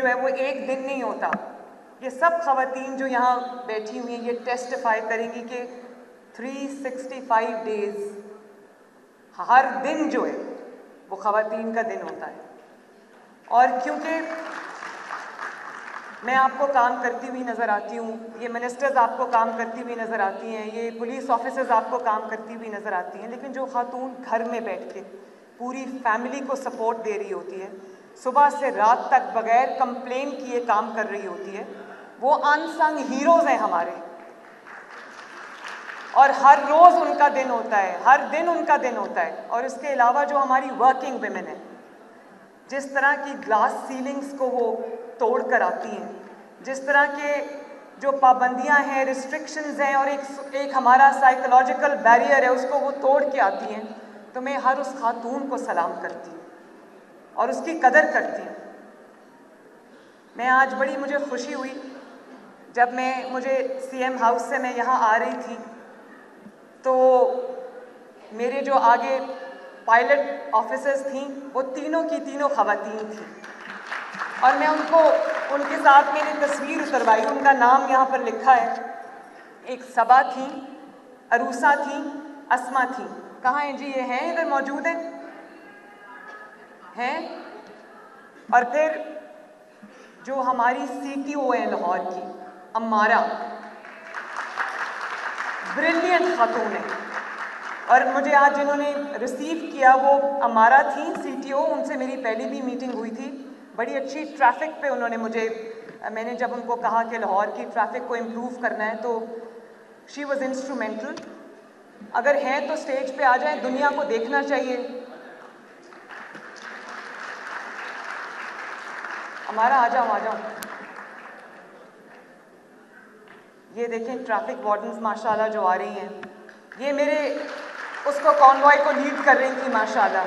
जो है वो एक दिन नहीं होता। ये सब ख़वातीन जो यहाँ बैठी हुई हैं ये टेस्टिफाई करेंगी कि 365 डेज़ हर दिन जो है वो ख़वातीन का दिन होता है। और क्योंकि मैं आपको काम करती हुई नज़र आती हूँ, ये मिनिस्टर्स आपको काम करती हुई नज़र आती हैं, ये पुलिस ऑफिसर्स आपको काम करती हुई नज़र आती हैं, लेकिन जो खातून घर में बैठ के पूरी फैमिली को सपोर्ट दे रही होती है, सुबह से रात तक बगैर कंप्लेन किए काम कर रही होती है, वो अनसंग हीरोज़ हैं हमारे। और हर रोज़ उनका दिन होता है, हर दिन उनका दिन होता है। और इसके अलावा जो हमारी वर्किंग विमेन है, जिस तरह की ग्लास सीलिंग्स को वो तोड़ कर आती हैं, जिस तरह के जो पाबंदियां हैं, रिस्ट्रिक्शंस हैं और एक हमारा साइकोलॉजिकल बैरियर है उसको वो तोड़ के आती हैं, तो मैं हर उस खातून को सलाम करती हूँ और उसकी कदर करती हूँ। मैं आज बड़ी मुझे खुशी हुई जब मुझे सीएम हाउस से मैं यहाँ आ रही थी, तो मेरे जो आगे पायलट ऑफिसर्स थीं वो तीनों की तीनों ख़वातीन थीं और मैं उनके साथ मैंने तस्वीर उतरवाई। उनका नाम यहाँ पर लिखा है। एक सबा थी, अरूसा थी, अस्मा थी। कहाँ हैं जी? ये हैं, इधर मौजूद हैं? और फिर जो हमारी सीटीओ है लाहौर की, अम्मारा, ब्रिलियंट खातून है। और मुझे आज जिन्होंने रिसीव किया वो अम्मारा थी, सीटीओ। उनसे मेरी पहली भी मीटिंग हुई थी। बड़ी अच्छी ट्रैफिक पे उन्होंने मैंने जब उनको कहा कि लाहौर की ट्रैफिक को इम्प्रूव करना है, तो शी वॉज इंस्ट्रूमेंटल। अगर हैं तो स्टेज पे आ जाएं, दुनिया को देखना चाहिए। हमारा आ जाओ। ये देखें ट्रैफिक वार्डन्स माशाल्लाह जो आ रही हैं, ये मेरे उसको कॉन्वॉय को लीड कर रही थी माशाल्लाह,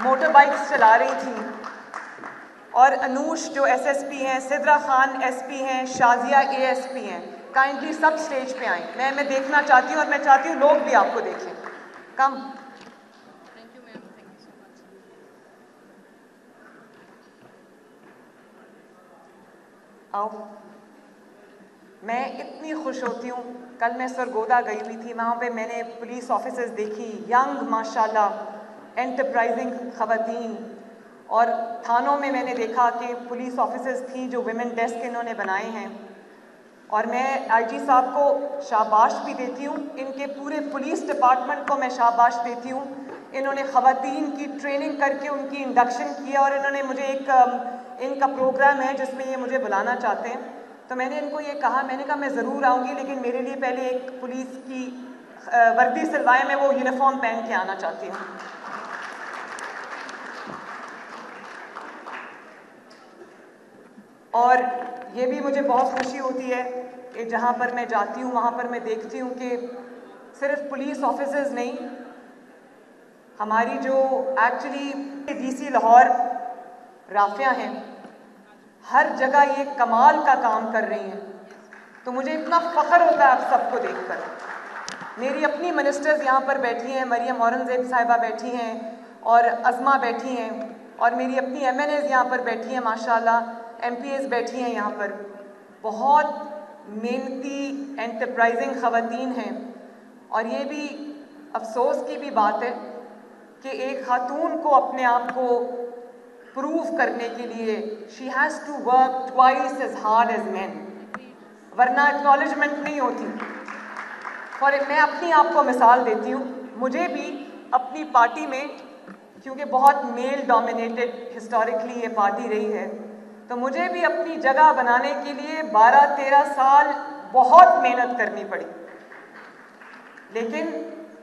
मोटर बाइक्स चला रही थी। और अनूश जो एसएसपी हैं, सिद्रा खान एसपी हैं, शाजिया एएसपी हैं। काइंडली सब स्टेज पे आएँ। मैं देखना चाहती हूँ और मैं चाहती हूँ लोग भी आपको देखें। Come. Thank you ma'am, thank you so much. आओ। मैं इतनी खुश होती हूँ। कल मैं सरगोदा गई हुई थी, वहाँ पे मैंने पुलिस ऑफिसर्स देखी, यंग माशाल्लाह एंटरप्राइजिंग ख़वातीन। और थानों में मैंने देखा कि पुलिस ऑफिसर्स थी जो विमेन डेस्क इन्होंने बनाए हैं। और मैं आईजी साहब को शाबाश भी देती हूँ, इनके पूरे पुलिस डिपार्टमेंट को मैं शाबाश देती हूँ। इन्होंने ख़वातीन की ट्रेनिंग करके उनकी इंडक्शन किया और इन्होंने मुझे इनका प्रोग्राम है जिसमें ये मुझे बुलाना चाहते हैं। तो मैंने इनको ये कहा, मैंने कहा मैं ज़रूर आऊँगी, लेकिन मेरे लिए पहले एक पुलिस की वर्दी सिलवाएं, मैं वो यूनिफॉर्म पहन के आना चाहती हूँ। और ये भी मुझे बहुत खुशी होती है कि जहाँ पर मैं जाती हूँ वहाँ पर मैं देखती हूँ कि सिर्फ पुलिस ऑफिसर्स नहीं, हमारी जो एक्चुअली डीसी लाहौर राफिया हैं, हर जगह ये कमाल का काम कर रही हैं। तो मुझे इतना फ़ख्र होता है आप सबको देखकर। मेरी अपनी मिनिस्टर्स यहाँ पर बैठी हैं, मरियम औरंगज़ेब साहिबा बैठी हैं और अज़मा बैठी हैं, और मेरी अपनी एमएनएज़ यहाँ पर बैठी हैं माशाल्लाह, एमपीएज़ बैठी हैं यहाँ पर। बहुत मेहनती एंटरप्राइजिंग ख़वातीन हैं। और ये भी अफसोस की भी बात है कि एक खातून को अपने आप को प्रूव करने के लिए she has to work twice as hard as man, वरना एक्नॉलेजमेंट नहीं होती। और मैं अपनी आप को मिसाल देती हूँ, मुझे भी अपनी पार्टी में, क्योंकि बहुत मेल डोमिनेटेड हिस्टोरिकली ये पार्टी रही है, तो मुझे भी अपनी जगह बनाने के लिए 12-13 साल बहुत मेहनत करनी पड़ी। लेकिन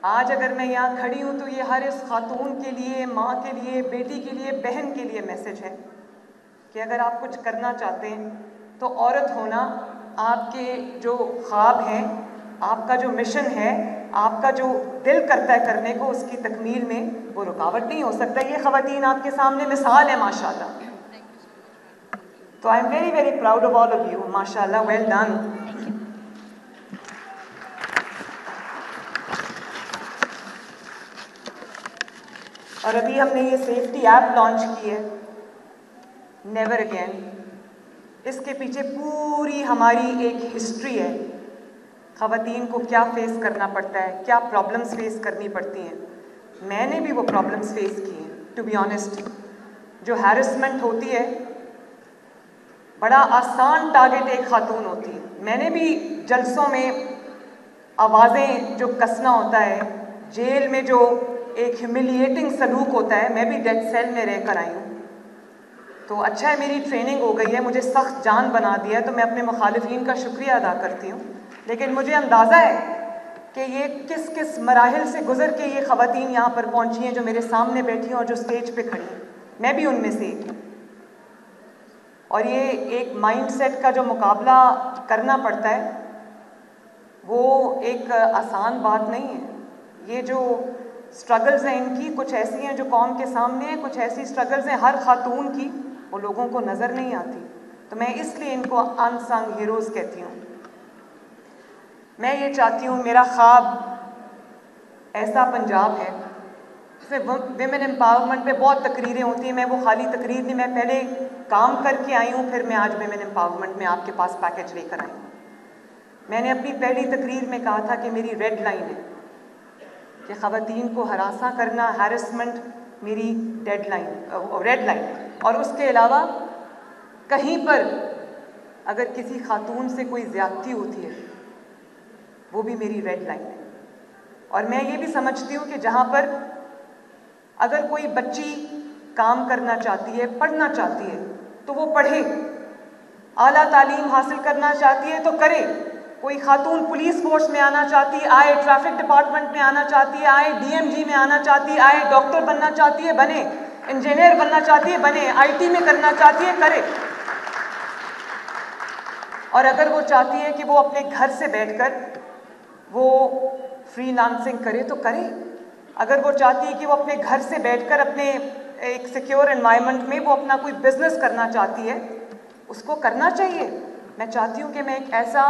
आज अगर मैं यहाँ खड़ी हूँ तो ये हर इस खातून के लिए, माँ के लिए, बेटी के लिए, बहन के लिए मैसेज है कि अगर आप कुछ करना चाहते हैं तो औरत होना आपके जो ख्वाब हैं, आपका जो मिशन है, आपका जो दिल करता है करने को, उसकी तकमील में वो रुकावट नहीं हो सकता। ये ख़वातीन आपके सामने मिसाल है माशाल्लाह। तो I am very very proud of all of you माशाल्लाह, वेल डन। और अभी हमने ये सेफ्टी ऐप लॉन्च की है। Never again. इसके पीछे पूरी हमारी एक हिस्ट्री है, ख़वातीन को क्या फेस करना पड़ता है, क्या प्रॉब्लम्स फेस करनी पड़ती हैं। मैंने भी वो प्रॉब्लम्स फेस की हैं, टू बी ऑनेस्ट। जो हैरेसमेंट होती है, बड़ा आसान टारगेट एक खातून होती है। मैंने भी जलसों में आवाज़ें जो कसना होता है, जेल में जो एक ह्यूमिलिएटिंग सलूक होता है, मैं भी डेथ सेल में रहकर आई हूँ। तो अच्छा है मेरी ट्रेनिंग हो गई है, मुझे सख्त जान बना दिया है, तो मैं अपने मुखालिफिन का शुक्रिया अदा करती हूँ। लेकिन मुझे अंदाज़ा है कि ये किस किस मराहिल से गुजर के ये ख़वातीन यहाँ पर पहुँची हैं, जो मेरे सामने बैठी हैं और जो स्टेज पे खड़ी हैं। मैं भी उनमें से एक हूँ। और ये एक माइंडसेट का जो मुकाबला करना पड़ता है, वो एक आसान बात नहीं है। ये जो स्ट्रगल्स हैं इनकी, कुछ ऐसी हैं जो कौम के सामने हैं, कुछ ऐसी स्ट्रगल्स हैं हर खातून की, वो लोगों को नज़र नहीं आती। तो मैं इसलिए इनको अनसंग हीरोज़ कहती हूँ। मैं ये चाहती हूँ, मेरा ख्वाब ऐसा पंजाब है जिसमें विमेन एम्पावरमेंट पे बहुत तकरीरें होती हैं। मैं वो खाली तकरीर नहीं, मैं पहले काम करके आई हूँ, फिर मैं आज विमेन एम्पावरमेंट में आपके पास पैकेज लेकर आई हूँ। मैंने अपनी पहली तकरीर में कहा था कि मेरी रेड लाइन है, कि ख़वातीन को हरासा करना, हैरेसमेंट मेरी रेड लाइन है। और उसके अलावा कहीं पर अगर किसी खातून से कोई ज़्यादती होती है, वो भी मेरी रेड लाइन है। और मैं ये भी समझती हूँ कि जहाँ पर अगर कोई बच्ची काम करना चाहती है, पढ़ना चाहती है, तो वो पढ़े, आला तालीम हासिल करना चाहती है तो करे। कोई खातून पुलिस फोर्स में आना चाहती है, आए, ट्रैफिक डिपार्टमेंट में आना चाहती है, आए, डीएमजी में आना चाहती है, आए, डॉक्टर बनना चाहती है, बने, इंजीनियर बनना चाहती है, बने, आईटी में करना चाहती है, करे। और अगर वो चाहती है कि वो अपने घर से बैठकर वो फ्रीलांसिंग करे तो करे। अगर वो चाहती है कि वो अपने घर से बैठकर अपने एक सिक्योर एनवायरनमेंट में वो अपना कोई बिजनेस करना चाहती है, उसको करना चाहिए। मैं चाहती हूँ कि मैं एक ऐसा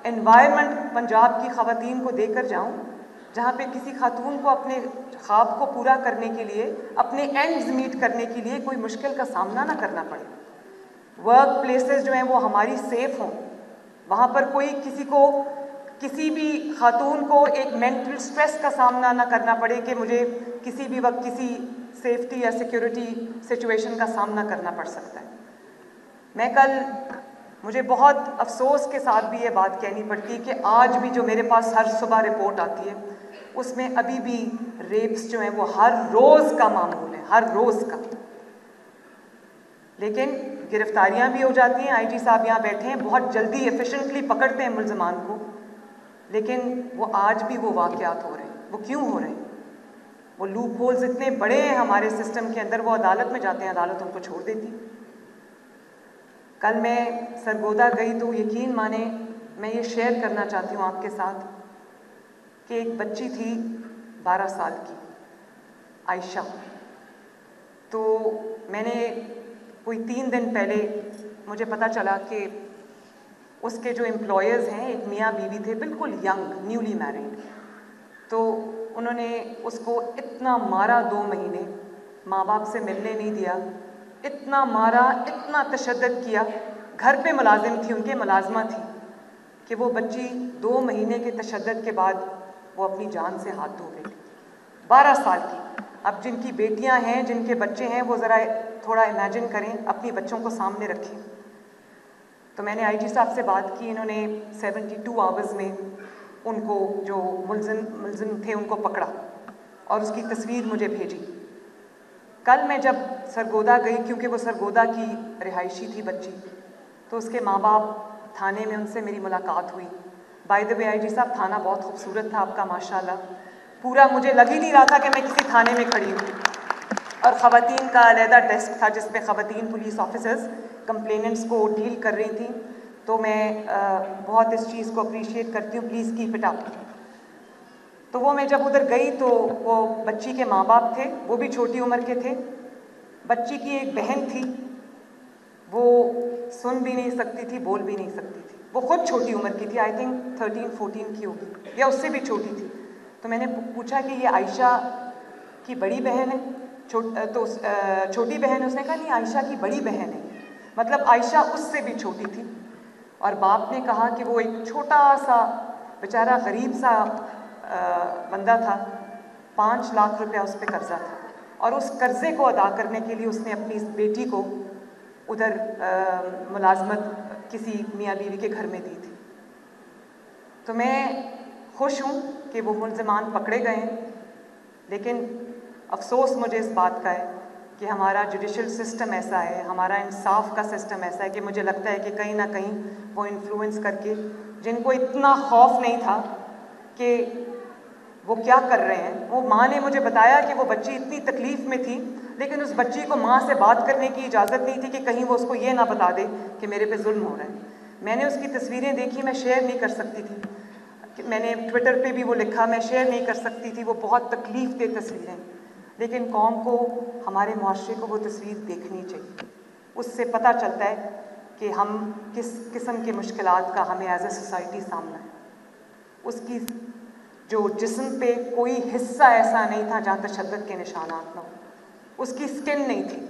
एनवायरनमेंट पंजाब की ख़वातीन को देकर जाऊँ जहाँ पे किसी खातून को अपने ख्वाब को पूरा करने के लिए, अपने एंड्स मीट करने के लिए कोई मुश्किल का सामना ना करना पड़े। वर्क प्लेसेस जो हैं वो हमारी सेफ़ हों, वहाँ पर कोई किसी भी खातून को एक मेंटल स्ट्रेस का सामना ना करना पड़े कि मुझे किसी भी वक्त किसी सेफ्टी या सिक्योरिटी सिचुएशन का सामना करना पड़ सकता है। मुझे बहुत अफसोस के साथ भी ये बात कहनी पड़ती है कि आज भी जो मेरे पास हर सुबह रिपोर्ट आती है, उसमें अभी भी रेप्स जो हैं वो हर रोज़ का मामूल है, हर रोज़ का। लेकिन गिरफ्तारियां भी हो जाती हैं। आईजी साहब यहाँ बैठे हैं, बहुत जल्दी एफिशिएंटली पकड़ते हैं मुल्ज़िमान को, लेकिन वो आज भी वो वाक़यात हो रहे हैं। वो क्यों हो रहे हैं? वो लूप होल्स इतने बड़े हैं हमारे सिस्टम के अंदर, वो अदालत में जाते हैं, अदालत उनको छोड़ देती। कल मैं सरगोदा गई तो यकीन माने, मैं ये शेयर करना चाहती हूँ आपके साथ कि एक बच्ची थी 12 साल की, आयशा। तो मैंने कोई 3 दिन पहले मुझे पता चला कि उसके जो एम्प्लॉयर्स हैं, एक मियाँ बीवी थे, बिल्कुल यंग, न्यूली मैरिड। तो उन्होंने उसको इतना मारा, 2 महीने माँ बाप से मिलने नहीं दिया, इतना मारा, इतना तशद्दुद किया। घर पे मुलाजिम थी, उनके मुलाजमा थी, कि वो बच्ची 2 महीने के तशद्दुद के बाद वो अपनी जान से हाथ धो गई, 12 साल की। अब जिनकी बेटियां हैं, जिनके बच्चे हैं, वो ज़रा थोड़ा इमेजिन करें, अपनी बच्चों को सामने रखें। तो मैंने आईजी साहब से बात की, इन्होंने 72 आवर्स में उनको, जो मुल्ज़िम थे, उनको पकड़ा और उसकी तस्वीर मुझे भेजी। कल मैं जब सरगोदा गई, क्योंकि वो सरगोदा की रिहायशी थी बच्ची, तो उसके माँ बाप थाने में, उनसे मेरी मुलाकात हुई। बाय द वे आईजी साहब, थाना बहुत खूबसूरत था आपका, माशाल्लाह। पूरा मुझे लग ही नहीं रहा था कि मैं किसी थाने में खड़ी हूँ। और ख़वातीन का अलहदा डेस्क था जिसमें ख़वातीन पुलिस ऑफिसर्स कंप्लेनेंट्स को डील कर रही थी। तो मैं बहुत इस चीज़ को अप्रिशिएट करती हूँ, प्लीज़ कीप इट अप। तो वो मैं जब उधर गई तो वो बच्ची के माँ बाप थे, वो भी छोटी उम्र के थे। बच्ची की एक बहन थी, वो सुन भी नहीं सकती थी, बोल भी नहीं सकती थी। वो खुद छोटी उम्र की थी, आई थिंक 13-14 की होगी या उससे भी छोटी थी। तो मैंने पूछा कि ये आयशा की बड़ी बहन है? तो छोटी बहन है? उसने कहा नहीं, आयशा की बड़ी बहन है। मतलब आयशा उससे भी छोटी थी। और बाप ने कहा कि वो एक छोटा सा बेचारा गरीब सा बंदा था, 5 लाख रुपया उस पर कर्जा था, और उस कर्जे को अदा करने के लिए उसने अपनी इस बेटी को उधर मुलाजमत किसी मियाँ बीवी के घर में दी थी। तो मैं खुश हूँ कि वो मुल्ज़िमान पकड़े गए हैं, लेकिन अफसोस मुझे इस बात का है कि हमारा जुडिशल सिस्टम ऐसा है, हमारा इंसाफ का सिस्टम ऐसा है कि मुझे लगता है कि कहीं ना कहीं वो इन्फ्लुएंस करके, जिनको इतना खौफ नहीं था कि वो क्या कर रहे हैं, वो माँ ने मुझे बताया कि वो बच्ची इतनी तकलीफ़ में थी, लेकिन उस बच्ची को माँ से बात करने की इजाज़त नहीं थी कि कहीं वो उसको ये ना बता दे कि मेरे पे जुल्म हो रहा है। मैंने उसकी तस्वीरें देखी, मैं शेयर नहीं कर सकती थी, मैंने ट्विटर पे भी वो लिखा, मैं शेयर नहीं कर सकती थी, वो बहुत तकलीफ़ दे तस्वीरें, लेकिन कौम को, हमारे मुआशरे को वो तस्वीर देखनी चाहिए। उससे पता चलता है कि हम किस किस्म की मुश्किलात का हमें एज ए सोसाइटी सामना है। उसकी जो जिस्म पे कोई हिस्सा ऐसा नहीं था जहाँ तशद्दुद के निशानात न हो, उसकी स्किन नहीं थी।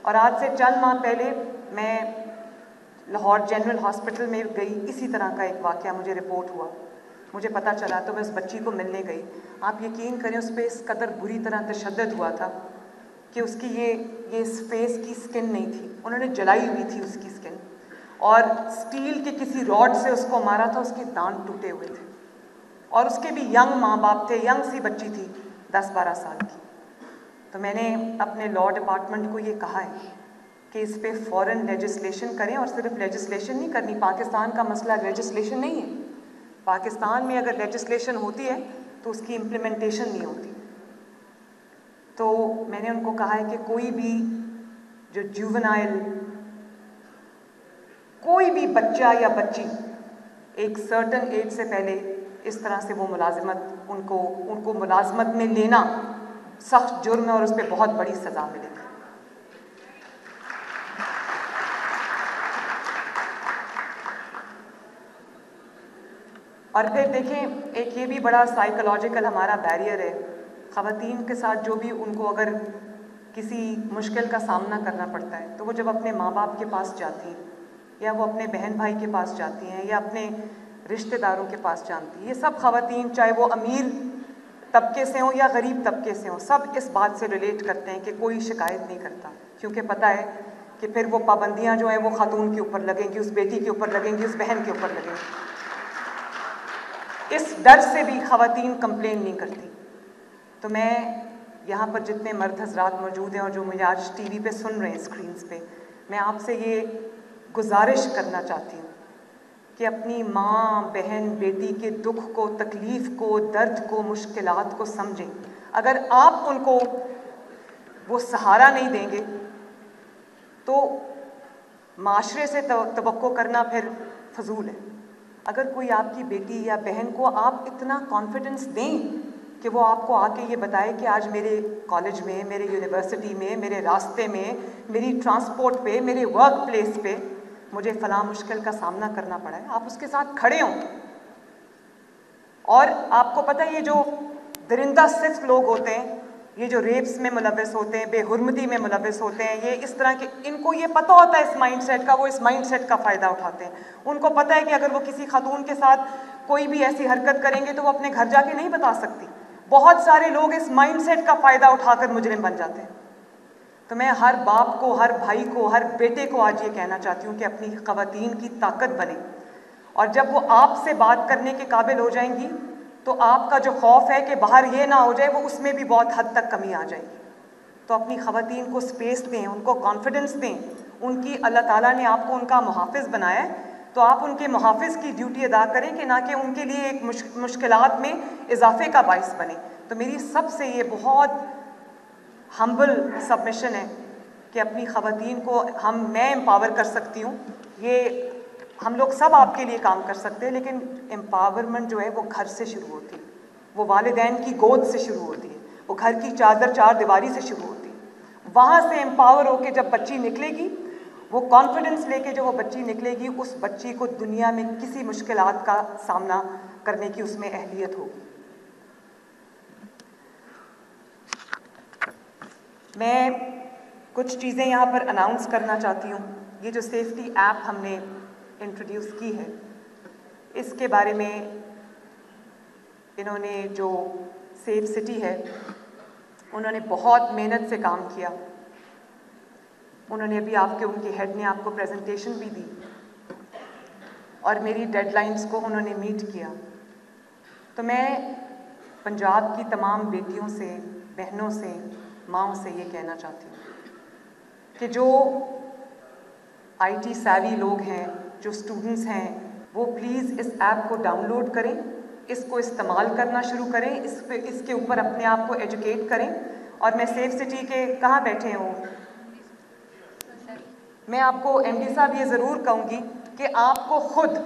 और आज से चंद माह पहले मैं लाहौर जनरल हॉस्पिटल में गई, इसी तरह का एक वाक़या मुझे रिपोर्ट हुआ, मुझे पता चला, तो मैं उस बच्ची को मिलने गई। आप यकीन करें, उस पर इस कदर बुरी तरह तशद्दुद हुआ था कि उसकी ये इस फेस की स्किन नहीं थी, उन्होंने जलाई हुई थी उसकी स्किन, और स्टील के किसी रॉड से उसको मारा था, उसके दांत टूटे हुए थे, और उसके भी यंग माँ बाप थे, यंग सी बच्ची थी 10-12 साल की। तो मैंने अपने लॉ डिपार्टमेंट को ये कहा है कि इस पे फ़ौरन लेजिस्लेशन करें, और सिर्फ लेजिस्लेशन नहीं करनी, पाकिस्तान का मसला लेजिस्लेशन नहीं है। पाकिस्तान में अगर लेजिस्लेशन होती है तो उसकी इम्प्लीमेंटेशन नहीं होती। तो मैंने उनको कहा है कि कोई भी जो जुवेनाइल, कोई भी बच्चा या बच्ची एक सर्टन एज से पहले इस तरह से वो मुलाजिमत, उनको मुलाजिमत में लेना सख्त जुर्म है, और उस पर बहुत बड़ी सज़ा मिलेगी। और फिर देखें, एक ये भी बड़ा साइकोलॉजिकल हमारा बैरियर है ख़वातीन के साथ, जो भी उनको अगर किसी मुश्किल का सामना करना पड़ता है, तो वो जब अपने माँ बाप के पास जाती हैं, या वो अपने बहन भाई के पास जाती हैं, या अपने रिश्तेदारों के पास जाती हैं, ये सब ख़वातीन, चाहे वो अमीर तबके से हों या गरीब तबके से हों, सब इस बात से रिलेट करते हैं कि कोई शिकायत नहीं करता, क्योंकि पता है कि फिर वो पाबंदियाँ जो हैं वो ख़ातून के ऊपर लगेंगी, उस बेटी के ऊपर लगेंगी, उस बहन के ऊपर लगेंगी। इस डर से भी ख़वातीन कंप्लेन नहीं करती। तो मैं यहाँ पर जितने मर्द हज़रात मौजूद हैं और जो मुझे आज टीवी पे सुन रहे हैं, स्क्रीन्स पे, मैं आपसे ये गुजारिश करना चाहती हूँ कि अपनी माँ, बहन, बेटी के दुख को, तकलीफ़ को, दर्द को, मुश्किलात को समझें। अगर आप उनको वो सहारा नहीं देंगे तो माशरे से तवक्को करना फिर फजूल है। अगर कोई आपकी बेटी या बहन को आप इतना कॉन्फिडेंस दें कि वो आपको आके ये बताए कि आज मेरे कॉलेज में, मेरे यूनिवर्सिटी में, मेरे रास्ते में, मेरी ट्रांसपोर्ट पे, मेरे वर्क प्लेस पे मुझे फ़लाँ मुश्किल का सामना करना पड़ा है, आप उसके साथ खड़े हों। और आपको पता है, ये जो दरिंदा सिर्फ लोग होते हैं, ये जो रेप्स में मुलव्वस होते हैं, बेहुरमती में मुलव्वस होते हैं, ये इस तरह के, इनको ये पता होता है इस माइंडसेट का, वो इस माइंडसेट का फ़ायदा उठाते हैं। उनको पता है कि अगर वो किसी खातून के साथ कोई भी ऐसी हरकत करेंगे तो वो अपने घर जाके नहीं बता सकती। बहुत सारे लोग इस माइंडसेट का फ़ायदा उठाकर मुजरिम बन जाते हैं। तो मैं हर बाप को, हर भाई को, हर बेटे को आज ये कहना चाहती हूँ कि अपनी ख़वातीन की ताकत बने, और जब वो आपसे बात करने के काबिल हो जाएंगी तो आपका जो खौफ है कि बाहर ये ना हो जाए, वो उसमें भी बहुत हद तक कमी आ जाएगी। तो अपनी ख़वातीन को स्पेस दें, उनको कॉन्फिडेंस दें। उनकी अल्लाह ताला ने आपको उनका मुहाफ़िज़ बनाया है, तो आप उनके मुहाफ़िज़ की ड्यूटी अदा करें कि ना कि उनके लिए एक मुश्किलात में इजाफे का बाइस बने। तो मेरी सबसे ये बहुत हम्बल सबमिशन है कि अपनी ख़वातीन को मैं एम्पावर कर सकती हूँ। ये हम लोग सब आपके लिए काम कर सकते हैं, लेकिन एम्पावरमेंट जो है वो घर से शुरू होती है, वो वालिदैन की गोद से शुरू होती है, वो घर की चार दीवारी से शुरू होती है। वहाँ से एम्पावर होके जब बच्ची निकलेगी, वो कॉन्फिडेंस लेके जो वो बच्ची निकलेगी, उस बच्ची को दुनिया में किसी मुश्किलात का सामना करने की उसमें अहलियत होगी। मैं कुछ चीज़ें यहाँ पर अनाउंस करना चाहती हूँ। ये जो सेफ्टी ऐप हमने इंट्रोड्यूस की है, इसके बारे में इन्होंने जो सेफ सिटी है, उन्होंने बहुत मेहनत से काम किया। उन्होंने अभी उनके हेड ने आपको प्रेजेंटेशन भी दी और मेरी डेडलाइंस को उन्होंने मीट किया। तो मैं पंजाब की तमाम बेटियों से, बहनों से, माँओं से ये कहना चाहती हूँ कि जो IT savvy लोग हैं, जो स्टूडेंट्स हैं, वो प्लीज़ इस ऐप को डाउनलोड करें, इसको इस्तेमाल करना शुरू करें, इसके ऊपर अपने आप को एजुकेट करें। और मैं सेफ सिटी के कहाँ बैठे हूँ, मैं आपको MD साहब ये ज़रूर कहूँगी कि आपको खुद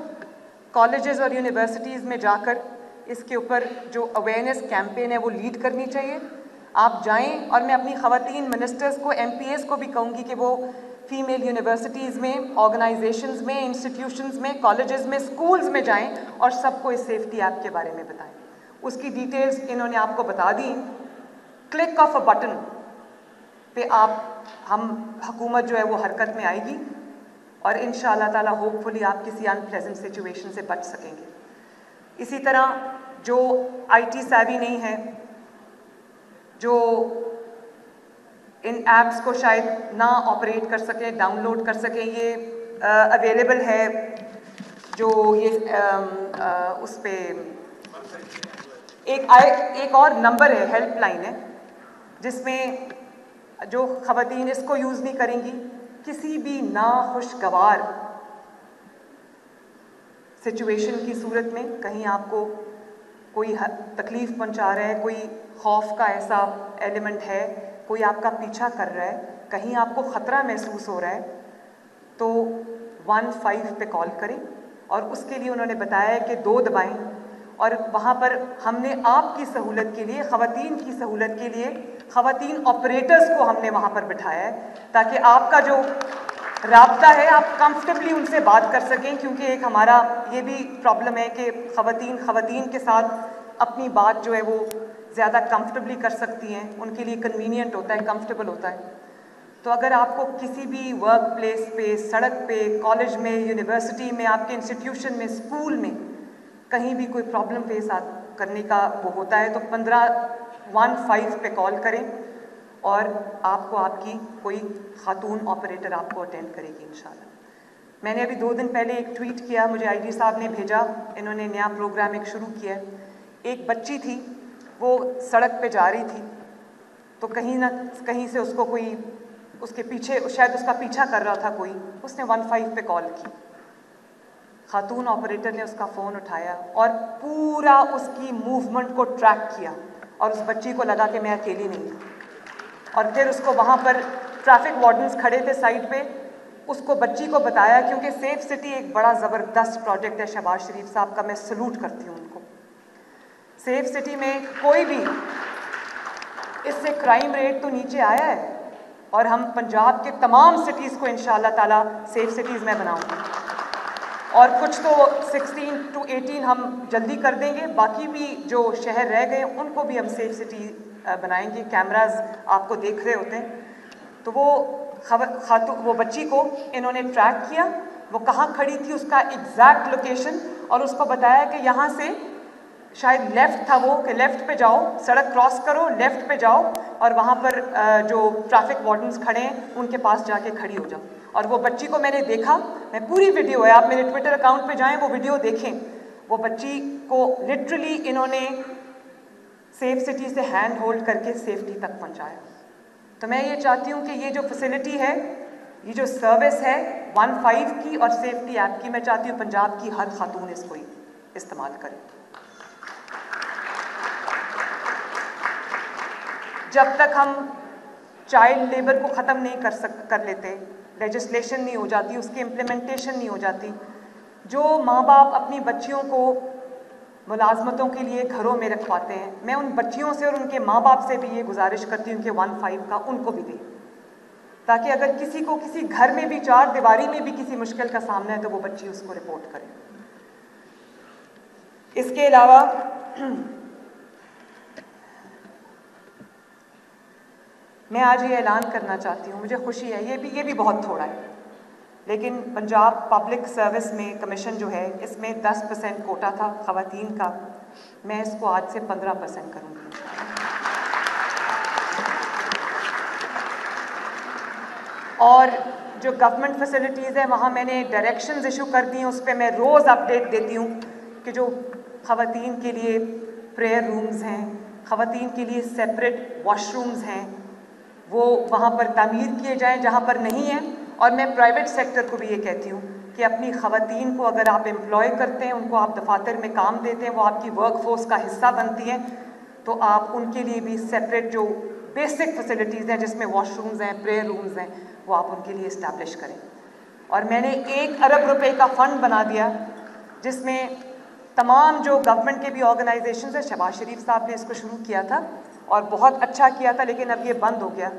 कॉलेजेस और यूनिवर्सिटीज़ में जाकर इसके ऊपर जो अवेयरनेस कैंपेन है वो लीड करनी चाहिए। आप जाएं और मैं अपनी ख़वातीन मिनिस्टर्स को, MPAs को भी कहूँगी कि वो फीमेल यूनिवर्सिटीज़ में, ऑर्गेनाइजेशंस में, इंस्टीट्यूशंस में, कॉलेजेस में, स्कूल्स में जाएं और सबको इस सेफ्टी ऐप के बारे में बताएं। उसकी डिटेल्स इन्होंने आपको बता दी। क्लिक ऑफ अ बटन पे हुकूमत जो है वो हरकत में आएगी और इंशाअल्लाह ताला होपफुली आप किसी अनप्लेजेंट सिचुएशन से बच सकेंगे। इसी तरह जो IT savvy नहीं है, जो इन ऐप्स को शायद ना ऑपरेट कर सकें, डाउनलोड कर सकें, ये अवेलेबल है जो ये उस पे एक और नंबर है, हेल्पलाइन है, जिसमें जो ख़वातीन इसको यूज़ नहीं करेंगी, किसी भी नाखुशगवार सिचुएशन की सूरत में, कहीं आपको कोई तकलीफ़ पहुंचा रहा है, कोई खौफ का ऐसा एलिमेंट है, कोई आपका पीछा कर रहा है, कहीं आपको ख़तरा महसूस हो रहा है, तो 15 पे कॉल करें। और उसके लिए उन्होंने बताया है कि 2 दबाएं और वहाँ पर हमने आपकी सहूलत के लिए, ख़वातीन की सहूलत के लिए, ख़वातीन ऑपरेटर्स को हमने वहाँ पर बिठाया है ताकि आपका जो राब्ता है आप कंफर्टेबली उनसे बात कर सकें। क्योंकि एक हमारा ये भी प्रॉब्लम है कि ख़वातीन के साथ अपनी बात जो है वो ज़्यादा कंफर्टेबली कर सकती हैं, उनके लिए कन्वीनियंट होता है, कंफर्टेबल होता है। तो अगर आपको किसी भी वर्क प्लेस पे, सड़क पे, कॉलेज में, यूनिवर्सिटी में, आपके इंस्टीट्यूशन में, स्कूल में कहीं भी कोई प्रॉब्लम फेस करने का वो होता है तो 15 पे कॉल करें और आपको आपकी कोई खातून ऑपरेटर आपको अटेंड करेगी इंशाल्लाह। मैंने अभी 2 दिन पहले एक ट्वीट किया, मुझे IG साहब ने भेजा, इन्होंने नया प्रोग्राम एक शुरू किया है। एक बच्ची थी, वो सड़क पे जा रही थी तो कहीं ना कहीं से उसको कोई उसके पीछे, शायद उसका पीछा कर रहा था कोई, उसने 15 पे कॉल की। खातून ऑपरेटर ने उसका फ़ोन उठाया और पूरा उसकी मूवमेंट को ट्रैक किया और उस बच्ची को लगा कि मैं अकेली नहीं हूँ। और फिर उसको वहाँ पर ट्रैफिक वार्डन्स खड़े थे साइड पे, उसको बच्ची को बताया, क्योंकि सेफ सिटी एक बड़ा ज़बरदस्त प्रोजेक्ट है शहबाज शरीफ साहब का, मैं सलूट करती हूँ उनको। सेफ सिटी में कोई भी, इससे क्राइम रेट तो नीचे आया है और हम पंजाब के तमाम सिटीज़ को इंशाअल्लाह ताला सेफ सिटीज़ में बनाऊंगी और कुछ तो 16 to 18 हम जल्दी कर देंगे, बाकी भी जो शहर रह गए उनको भी हम सेफ सिटी बनाएंगे। कैमरास आपको देख रहे होते हैं। तो वो बच्ची को इन्होंने ट्रैक किया, वो कहाँ खड़ी थी, उसका एग्जैक्ट लोकेशन, और उसको बताया कि यहाँ से शायद लेफ़्ट था वो, कि लेफ़्ट पे जाओ, सड़क क्रॉस करो, लेफ़्ट पे जाओ और वहाँ पर जो ट्रैफिक वार्डन्स खड़े हैं उनके पास जाके खड़ी हो जाओ। और वो बच्ची को मैंने देखा, मैं पूरी वीडियो है, आप मेरे ट्विटर अकाउंट पे जाएं, वो वीडियो देखें। वो बच्ची को लिटरली इन्होंने सेफ सिटी से हैंड होल्ड करके सेफ्टी तक पहुँचाया। तो मैं ये चाहती हूँ कि ये जो फैसिलिटी है, ये जो सर्विस है 15 की और सेफ्टी ऐप की, मैं चाहती हूँ पंजाब की हर खातून इसको इस्तेमाल करे। जब तक हम चाइल्ड लेबर को ख़त्म नहीं कर लेते, लेजिस्लेशन नहीं हो जाती, उसकी इम्प्लीमेंटेशन नहीं हो जाती, जो माँ बाप अपनी बच्चियों को मुलाजमतों के लिए घरों में रखवाते हैं, मैं उन बच्चियों से और उनके माँ बाप से भी ये गुजारिश करती हूँ कि 15 का उनको भी दें, ताकि अगर किसी को किसी घर में भी, 4 दीवारी में भी किसी मुश्किल का सामना है तो वो बच्ची उसको रिपोर्ट करे। इसके अलावा मैं आज ये ऐलान करना चाहती हूँ, मुझे खुशी है, ये भी बहुत थोड़ा है, लेकिन पंजाब पब्लिक सर्विस में कमीशन जो है इसमें 10% कोटा था ख़वातीन का, मैं इसको आज से 15% करूँगी। और जो गवर्नमेंट फैसिलिटीज़ है वहाँ मैंने डायरेक्शंस इशू कर दी हैं, उस पर मैं रोज़ अपडेट देती हूँ कि जो ख़वातीन के लिए प्रेयर रूम्स हैं, ख़वातीन के लिए सेपरेट वॉशरूम्स हैं, वो वहाँ पर तामीर किए जाएँ जहाँ पर नहीं है। और मैं प्राइवेट सेक्टर को भी ये कहती हूँ कि अपनी ख़वातीन को अगर आप एम्प्लॉय करते हैं, उनको आप दफातर में काम देते हैं, वो आपकी वर्क फोर्स का हिस्सा बनती हैं, तो आप उनके लिए भी सेपरेट जो बेसिक फैसिलिटीज़ हैं जिसमें वॉशरूम्स हैं, प्रेयर रूम्स हैं, वो आप उनके लिए इस्टेब्लिश करें। और मैंने 1 अरब रुपए का फ़ंड बना दिया जिसमें तमाम जो गवर्नमेंट के भी ऑर्गेनाइजेशंस हैं, शहबाज शरीफ साहब ने इसको शुरू किया था और बहुत अच्छा किया था, लेकिन अब ये बंद हो गया।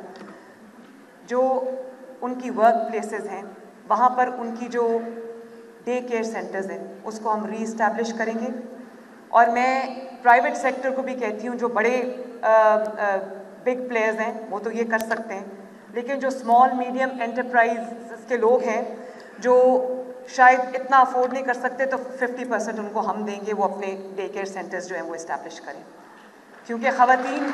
जो उनकी वर्क प्लेसेस हैं वहाँ पर उनकी जो डे केयर सेंटर्स हैं उसको हम रीइस्टैब्लिश करेंगे। और मैं प्राइवेट सेक्टर को भी कहती हूँ, जो बड़े बिग प्लेयर्स हैं वो तो ये कर सकते हैं, लेकिन जो स्मॉल मीडियम एंटरप्राइज के लोग हैं जो शायद इतना अफोर्ड नहीं कर सकते, तो 50% उनको हम देंगे, वो अपने डे केयर सेंटर्स जो हैं वो इस्टेब्लिश करें। क्योंकि ख़वातीन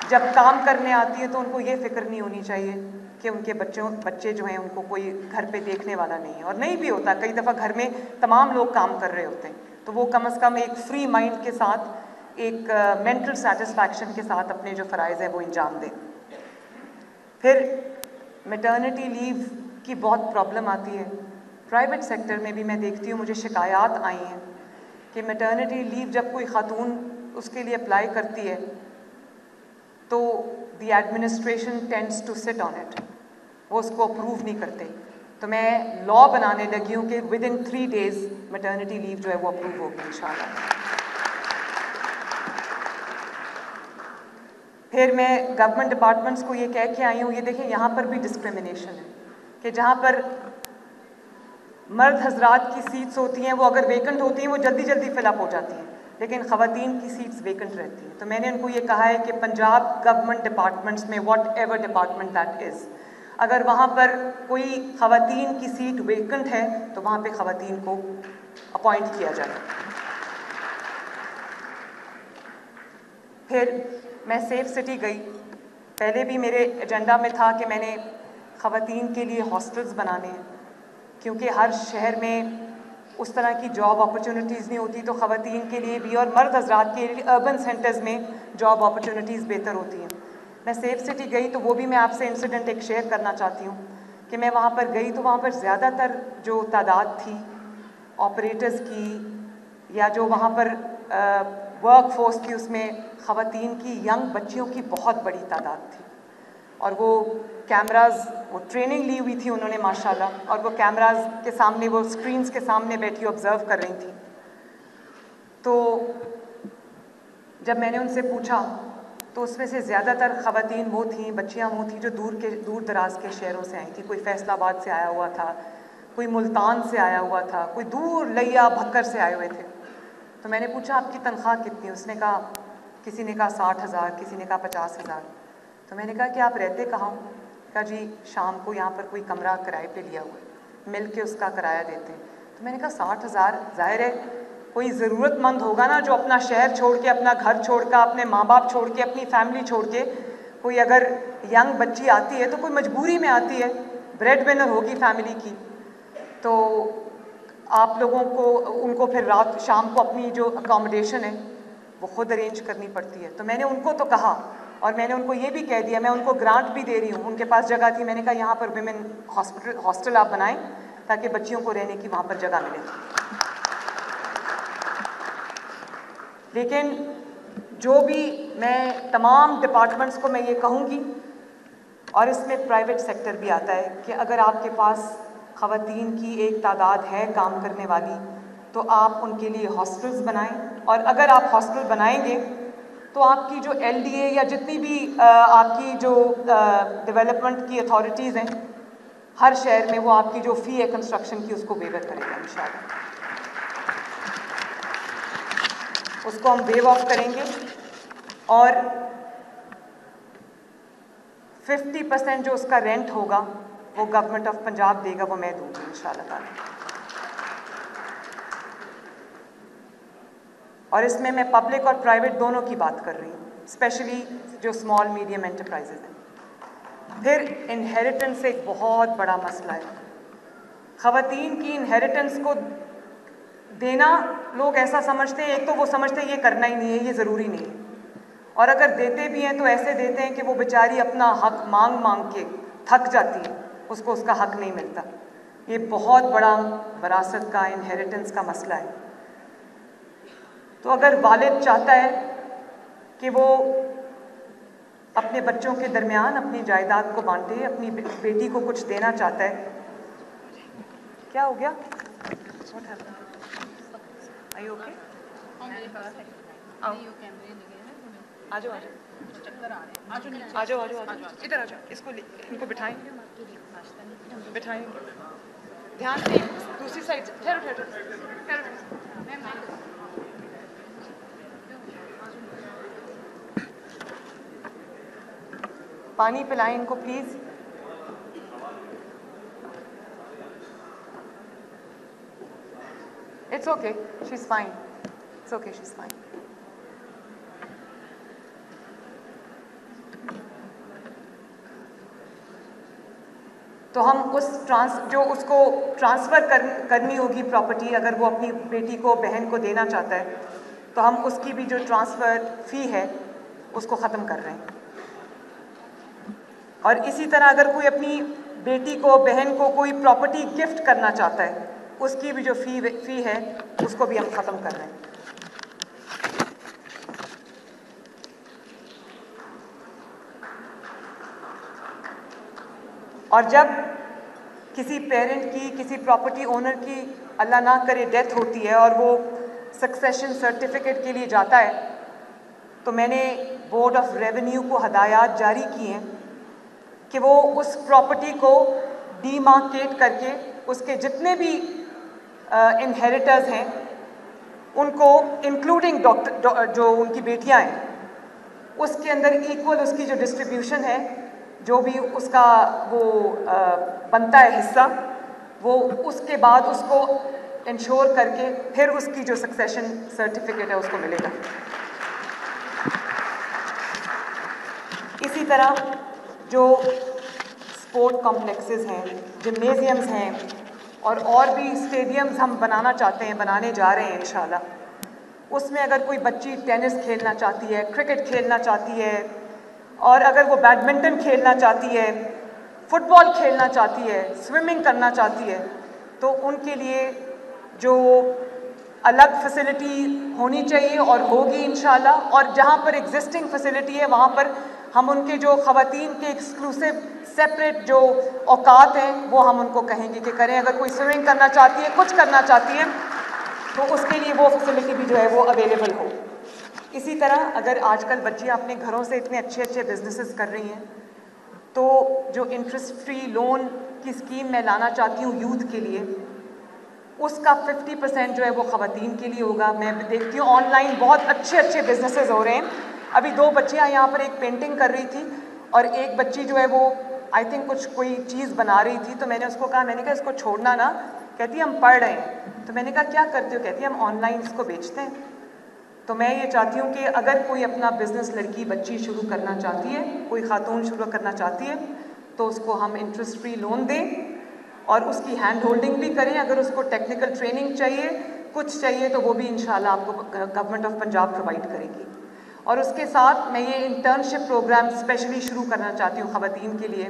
जब काम करने आती है तो उनको ये फ़िक्र नहीं होनी चाहिए कि उनके बच्चे जो हैं उनको कोई घर पे देखने वाला नहीं है, और नहीं भी होता, कई दफ़ा घर में तमाम लोग काम कर रहे होते हैं, तो वो कम से कम एक फ्री माइंड के साथ, एक मेंटल सेटिस्फैक्शन के साथ अपने जो फ़राइज़ हैं वो अंजाम दें। फिर मैटरनिटी लीव की बहुत प्रॉब्लम आती है। प्राइवेट सेक्टर में भी मैं देखती हूँ, मुझे शिकायत आई हैं कि मैटरनिटी लीव जब कोई खातून उसके लिए अप्लाई करती है तो the administration tends to sit on it, वो उसको अप्रूव नहीं करते। तो मैं लॉ बनाने लगी हूँ कि विदिन 3 days मैटरनिटी लीव जो है वो अप्रूव होगी इंशाल्लाह। फिर मैं गवर्नमेंट डिपार्टमेंट्स को ये कह के आई हूँ, ये देखिए यहाँ पर भी डिस्क्रिमिनेशन है कि जहाँ पर मर्द हजरात की सीट्स होती हैं वो अगर वेकेंट होती हैं वो जल्दी जल्दी फिलअप हो जाती हैं, लेकिन ख़वातीन की सीट्स वेकेंट रहती हैं। तो मैंने उनको ये कहा है कि पंजाब गवर्नमेंट डिपार्टमेंट्स में, what ever department that is, अगर वहाँ पर कोई ख़वातीन की सीट वेकेंट है तो वहाँ पे ख़वातीन को अपॉइंट किया जाए। फिर मैं सेफ सिटी गई, पहले भी मेरे एजेंडा में था कि मैंने ख़वातीन के लिए हॉस्टल्स बनाने हैं, क्योंकि हर शहर में उस तरह की जॉब अपॉर्चुनिटीज़ नहीं होती, तो ख़वातीन के लिए भी और मर्द हजरात के लिए अर्बन सेंटर्स में जॉब अपॉर्चुनिटीज़ बेहतर होती हैं। मैं सेफ सिटी गई तो वो भी मैं आपसे इंसिडेंट एक शेयर करना चाहती हूँ कि मैं वहाँ पर गई तो वहाँ पर ज़्यादातर जो तादाद थी ऑपरेटर्स की या जो वहाँ पर वर्क फोर्स थी उसमें ख़वातीन की, यंग बच्चियों की बहुत बड़ी तादाद थी। और वो कैमराज, वो ट्रेनिंग ली हुई थी उन्होंने माशाल्लाह, और वो कैमराज के सामने, वो स्क्रीन्स के सामने बैठी ऑब्ज़र्व कर रही थी। तो जब मैंने उनसे पूछा तो उसमें से ज़्यादातर ख़वातीन वो थी, बच्चियाँ वो थी जो दूर दराज के शहरों से आई थी। कोई फैसलाबाद से आया हुआ था, कोई मुल्तान से आया हुआ था, कोई दूर लिया भक्कर से आए हुए थे। तो मैंने पूछा आपकी तनख्वाह कितनी? उसने कहा, किसी ने कहा 60,000, किसी ने कहा 50,000। तो मैंने कहा कि आप रहते कहाँ हो? कहा जी शाम को यहाँ पर कोई कमरा किराए पे लिया हुआ है, मिल के उसका किराया देते हैं। तो मैंने कहा 60,000, ज़ाहिर है कोई ज़रूरतमंद होगा ना जो अपना शहर छोड़ के, अपना घर छोड़ कर, अपने माँ बाप छोड़ के, अपनी फैमिली छोड़ के, कोई अगर यंग बच्ची आती है तो कोई मजबूरी में आती है, ब्रेड विनर होगी फैमिली की, तो आप लोगों को उनको फिर रात शाम को अपनी जो अकोमोडेशन है वो ख़ुद अरेंज करनी पड़ती है। तो मैंने उनको तो कहा, और मैंने उनको ये भी कह दिया, मैं उनको ग्रांट भी दे रही हूँ, उनके पास जगह थी, मैंने कहा यहाँ पर विमेन हॉस्टल आप बनाएं ताकि बच्चियों को रहने की वहाँ पर जगह मिले। लेकिन जो भी मैं तमाम डिपार्टमेंट्स को मैं ये कहूँगी, और इसमें प्राइवेट सेक्टर भी आता है, कि अगर आपके पास ख़वातीन की एक तादाद है काम करने वाली तो आप उनके लिए हॉस्टल्स बनाएं। और अगर आप हॉस्टल बनाएंगे तो आपकी जो LDA या जितनी भी आपकी जो डेवलपमेंट की अथॉरिटीज़ हैं हर शहर में, वो आपकी जो फ़ी है कंस्ट्रक्शन की उसको वेवर करेगा इंशाल्लाह। उसको हम वेव ऑफ करेंगे और 50% जो उसका रेंट होगा वो गवर्नमेंट ऑफ पंजाब देगा, वो मैं दूँगी इंशाल्लाह ताला। और इसमें मैं पब्लिक और प्राइवेट दोनों की बात कर रही हूँ, स्पेशली जो स्मॉल मीडियम एंटरप्राइजेज हैं। फिर इनहेरिटेंस एक बहुत बड़ा मसला है। ख़वातीन की इनहेरिटेंस को देना लोग ऐसा समझते हैं, एक तो वो समझते हैं ये करना ही नहीं है, ये ज़रूरी नहीं है, और अगर देते भी हैं तो ऐसे देते हैं कि वो बेचारी अपना हक मांग मांग के थक जाती है, उसको उसका हक नहीं मिलता। ये बहुत बड़ा विरासत का, इनहेरिटेंस का मसला है। तो अगर वालिद चाहता है कि वो अपने बच्चों के दरमियान अपनी जायदाद को बांटे, अपनी बेटी को कुछ देना चाहता है, क्या हो गया? Are you okay? आ जाओ आ जाओ इधर आ जाओ, इसको इनको बिठाएं, ध्यान से दूसरी साइड। ठहरो। पानी पिलाएं इनको please. It's okay, she's fine. It's okay, she's fine. तो हम जो उसको ट्रांसफ़र करनी होगी प्रॉपर्टी, अगर वो अपनी बेटी को, बहन को देना चाहता है, तो हम उसकी भी जो ट्रांसफ़र फ़ी है उसको ख़त्म कर रहे हैं। और इसी तरह अगर कोई अपनी बेटी को, बहन को कोई प्रॉपर्टी गिफ्ट करना चाहता है, उसकी भी जो फ़ी है उसको भी हम ख़त्म कर रहे हैं। और जब किसी पेरेंट की, किसी प्रॉपर्टी ओनर की अल्लाह ना करे डेथ होती है और वो सक्सेशन सर्टिफिकेट के लिए जाता है, तो मैंने बोर्ड ऑफ रेवेन्यू को हदायत जारी की हैं कि वो उस प्रॉपर्टी को डीमार्केट करके उसके जितने भी इनहेरिटर्स हैं उनको, इंक्लूडिंग जो उनकी बेटियां हैं, उसके अंदर इक्वल उसकी जो डिस्ट्रीब्यूशन है, जो भी उसका वो बनता है हिस्सा, वो उसके बाद उसको इंश्योर करके फिर उसकी जो सक्सेशन सर्टिफिकेट है उसको मिलेगा। इसी तरह जो स्पोर्ट कॉम्प्लेक्सेस हैं, जिम्नेजियम्स हैं और भी स्टेडियम्स हम बनाना चाहते हैं, बनाने जा रहे हैं इंशाल्लाह, उसमें अगर कोई बच्ची टेनिस खेलना चाहती है, क्रिकेट खेलना चाहती है, और अगर वो बैडमिंटन खेलना चाहती है, फुटबॉल खेलना चाहती है, स्विमिंग करना चाहती है, तो उनके लिए जो अलग फैसिलिटी होनी चाहिए और होगी इंशाल्लाह। और जहाँ पर एग्जिस्टिंग फैसिलिटी है वहाँ पर हम उनके जो ख़वातीन के एक्सक्लूसिव सेपरेट जो औकात हैं वो हम उनको कहेंगे कि करें। अगर कोई स्विमिंग करना चाहती है, कुछ करना चाहती है, तो उसके लिए वो फैसिलिटी भी जो है वो अवेलेबल हो। इसी तरह अगर आजकल बच्चियाँ अपने घरों से इतने अच्छे अच्छे बिजनेसेस कर रही हैं, तो जो इंटरेस्ट फ्री लोन की स्कीम मैं लाना चाहती हूँ यूथ के लिए, उसका 50% जो है वो ख़वातीन के लिए होगा। मैं देखती हूँ ऑनलाइन बहुत अच्छे अच्छे बिजनेसेस हो रहे हैं। अभी 2 बच्चियाँ यहाँ पर एक पेंटिंग कर रही थी और एक बच्ची जो है वो आई थिंक कुछ कोई चीज़ बना रही थी, तो मैंने उसको कहा, मैंने कहा इसको छोड़ना ना, कहती हम पढ़ रहे हैं। तो मैंने कहा क्या करते हो? कहती हम ऑनलाइन इसको बेचते हैं। तो मैं ये चाहती हूँ कि अगर कोई अपना बिज़नेस लड़की बच्ची शुरू करना चाहती है, कोई खातून शुरू करना चाहती है, तो उसको हम इंटरेस्ट फ्री लोन दें और उसकी हैंड होल्डिंग भी करें। अगर उसको टेक्निकल ट्रेनिंग चाहिए, कुछ चाहिए, तो वो भी इंशाल्लाह आपको गवर्नमेंट ऑफ पंजाब प्रोवाइड करेगी। और उसके साथ मैं ये इंटर्नशिप प्रोग्राम स्पेशली शुरू करना चाहती हूँ ख़वातीन के लिए।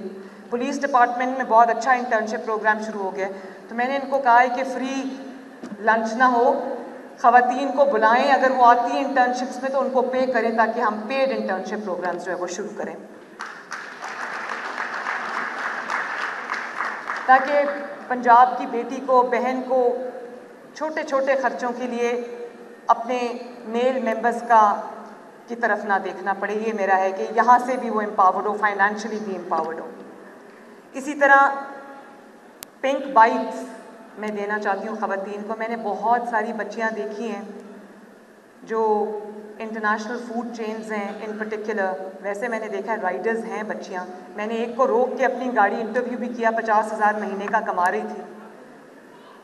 पुलिस डिपार्टमेंट में बहुत अच्छा इंटर्नशिप प्रोग्राम शुरू हो गया, तो मैंने इनको कहा है कि फ्री लंच ना हो, ख़वातीन को बुलाएं, अगर वो आती हैं इंटर्नशिप्स में तो उनको पे करें, ताकि हम पेड इंटर्नशिप प्रोग्राम्स जो है वो शुरू करें, ताकि पंजाब की बेटी को, बहन को छोटे छोटे ख़र्चों के लिए अपने मेल मेंबर्स की तरफ ना देखना पड़े। ये मेरा है कि यहाँ से भी वो एम्पावर्ड हो, फाइनेंशियली भी एम्पावर्ड हो। इसी तरह पिंक बाइक्स मैं देना चाहती हूँ ख़वातीन को। मैंने बहुत सारी बच्चियाँ देखी हैं जो इंटरनेशनल फूड चेन्स हैं इन पर्टिकुलर, वैसे मैंने देखा है राइडर्स हैं बच्चियाँ, मैंने एक को रोक के अपनी गाड़ी इंटरव्यू भी किया, 50,000 महीने का कमा रही थी,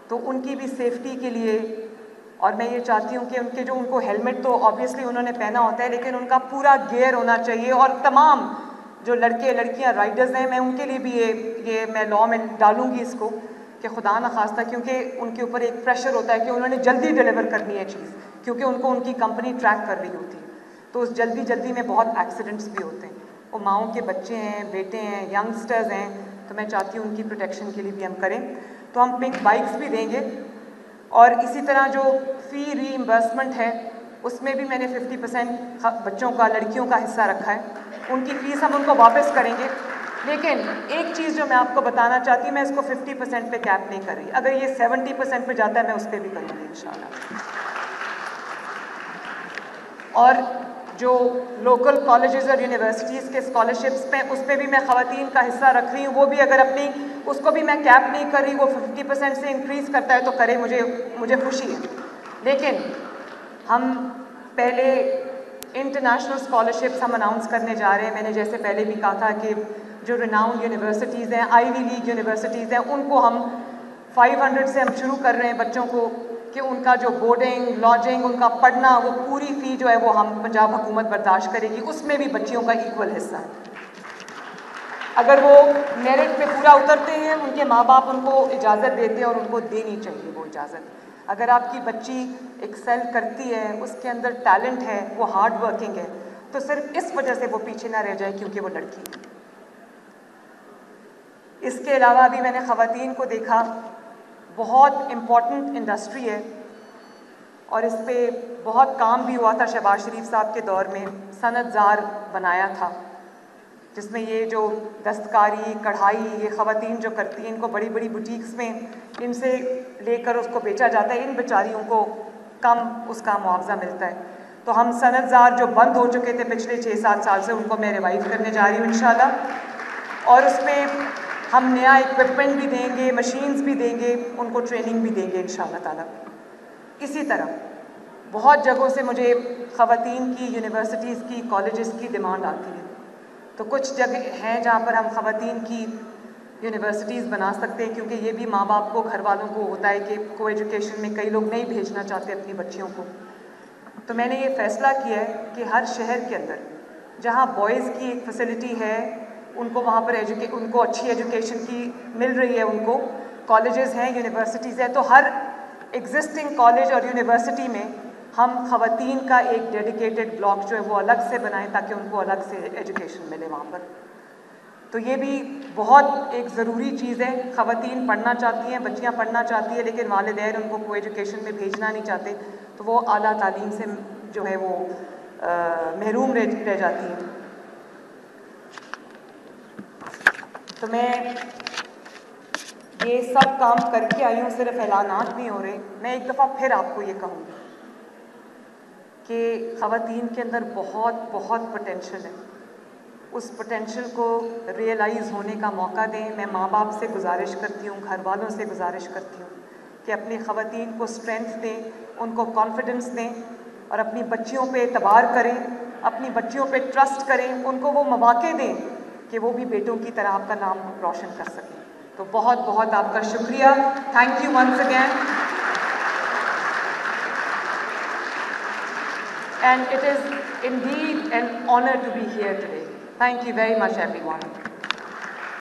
तो उनकी भी सेफ्टी के लिए। और मैं ये चाहती हूँ कि उनके जो उनको हेलमेट तो ऑब्वियसली उन्होंने पहना होता है, लेकिन उनका पूरा गियर होना चाहिए। और तमाम जो लड़के लड़कियाँ राइडर्स हैं, मैं उनके लिए भी ये मैं लॉ में डालूँगी इसको कि खुदा न खास्ता, क्योंकि उनके ऊपर एक प्रेशर होता है कि उन्होंने जल्दी डिलीवर करनी है चीज़, क्योंकि उनको उनकी कंपनी ट्रैक कर रही होती है, तो उस जल्दी में बहुत एक्सीडेंट्स भी होते हैं। वो माओं के बच्चे हैं, बेटे हैं, यंगस्टर्स हैं, तो मैं चाहती हूँ उनकी प्रोटेक्शन के लिए भी हम करें। तो हम पिंक बाइक्स भी देंगे, और इसी तरह जो फ़ी रीइंबर्समेंट है उसमें भी मैंने 50% बच्चों का, लड़कियों का हिस्सा रखा है, उनकी फ़ीस हम उनको वापस करेंगे। लेकिन एक चीज़ जो मैं आपको बताना चाहती हूँ, मैं इसको 50% पे कैप नहीं कर रही, अगर ये 70% पे जाता है मैं उस पर भी करूँगी इंशाल्लाह। और जो लोकल कॉलेजेस और यूनिवर्सिटीज़ के स्कॉलरशिप्स पे, उस पर भी मैं ख़वातीन का हिस्सा रख रही हूँ, वो भी अगर अपनी, उसको भी मैं कैप नहीं कर रही, वो 50% से इंक्रीज़ करता है तो करे, मुझे खुशी है। लेकिन हम पहले इंटरनेशनल स्कॉलरशिप्स हम अनाउंस करने जा रहे हैं। मैंने जैसे पहले भी कहा था कि जो रिनाउंड यूनिवर्सिटीज़ हैं, आईवी लीग यूनिवर्सिटीज़ हैं, उनको हम 500 से हम शुरू कर रहे हैं बच्चों को, कि उनका जो बोर्डिंग, लॉजिंग, उनका पढ़ना, वो पूरी फ़ी जो है वो हम पंजाब हुकूमत बर्दाश्त करेगी, उसमें भी बच्चियों का इक्वल हिस्सा है। अगर वो मेरिट पे पूरा उतरते हैं, उनके माँ बाप उनको इजाज़त देते हैं, और उनको देनी चाहिए वो इजाज़त। अगर आपकी बच्ची एक्सेल करती है, उसके अंदर टैलेंट है, वो हार्ड वर्किंग है, तो सिर्फ इस वजह से वो पीछे ना रह जाए क्योंकि वो लड़की है। इसके अलावा भी मैंने ख़वातीन को देखा, बहुत इम्पॉर्टेंट इंडस्ट्री है, और इस पर बहुत काम भी हुआ था शहबाज शरीफ साहब के दौर में, सनतजार बनाया था, जिसमें ये जो दस्तकारी, कढ़ाई, ये ख़वातीन जो करती हैं, इनको बड़ी बड़ी बुटीक्स में इनसे लेकर उसको बेचा जाता है, इन बेचारियों को कम उसका मुआवजा मिलता है। तो हम सनतजार जो बंद हो चुके थे पिछले 6-7 साल से, उनको मैं रिवाइव करने जा रही हूँ इंशाल्लाह, और उसमें हम नया इक्विपमेंट भी देंगे, मशीन्स भी देंगे, उनको ट्रेनिंग भी देंगे इंशाल्लाह ताला। इसी तरह बहुत जगहों से मुझे ख़वातीन की यूनिवर्सिटीज़ की, कॉलेजेस की डिमांड आती है, तो कुछ जगह हैं जहाँ पर हम ख़वातीन की यूनिवर्सिटीज़ बना सकते हैं, क्योंकि ये भी माँ बाप को, घर वालों को होता है कि को एजुकेशन में कई लोग नहीं भेजना चाहते अपनी बच्चियों को। तो मैंने ये फ़ैसला किया है कि हर शहर के अंदर जहाँ बॉयज़ की एक फैसिलिटी है, उनको वहाँ पर उनको अच्छी एजुकेशन की मिल रही है, उनको कॉलेजेस हैं, यूनिवर्सिटीज़ हैं, तो हर एग्जिस्टिंग कॉलेज और यूनिवर्सिटी में हम ख़वातीन का एक डेडिकेटेड ब्लॉक जो है वो अलग से बनाएं, ताकि उनको अलग से एजुकेशन मिले वहाँ पर। तो ये भी बहुत एक ज़रूरी चीज़ है। ख़वातीन पढ़ना चाहती हैं, बच्चियाँ पढ़ना चाहती है, लेकिन वालिदैन उनको को एजुकेशन में भेजना नहीं चाहते, तो वो आला तालीम से जो है वो महरूम रह जाती हैं। तो मैं ये सब काम करके आई हूँ, सिर्फ ऐलानात नहीं हो रहे। मैं एक दफ़ा फिर आपको ये कहूँगी कि ख़वातीन के अंदर बहुत पोटेंशियल है, उस पोटेंशियल को रियलाइज़ होने का मौका दें। मैं माँ बाप से गुजारिश करती हूँ, घर वालों से गुजारिश करती हूँ कि अपनी ख़वातीन को स्ट्रेंथ दें, उनको कॉन्फिडेंस दें, और अपनी बच्चियों पे एतबार करें, अपनी बच्चियों पे ट्रस्ट करें, उनको वो मौके दें कि वो भी बेटों की तरह आपका नाम रोशन कर सकें। तो बहुत आपका शुक्रिया। Thank you once again. And it is indeed an honor to be here today. Thank you very much, everyone.